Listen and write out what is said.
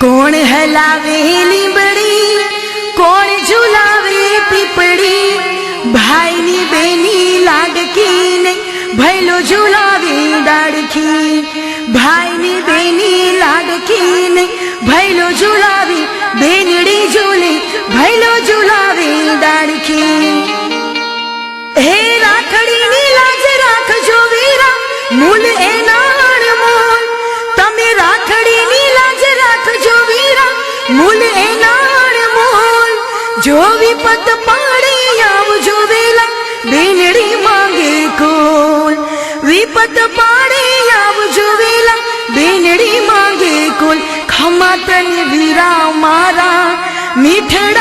કોણ હલાવે લીંબડી, કોણ ઝુલાવે પીપળી, ભાઈની બેની લાડકી ને ભૈલો ઝુલાવે દાડકી, ભાઈની બેની લાડકી ને ભૈલો ઝુલાવે, બેનડી ઝૂલે ભૈલો ઝુલાવે દાડકી. હે રાખડીની લાજ રાખજો વીરા, મૂલ એના અણમોલ. તમે રાખડીની લાજ રાખજો વીરા, મૂલ એના અણમોલ. જો વિપત પાડે આવજો વેલા, બેનડી માંગે કોલ. વિપત પાડે આવજો વેલા, બેનડી માંગે કોલ. ખમા તને વીરા મારા મીઠડા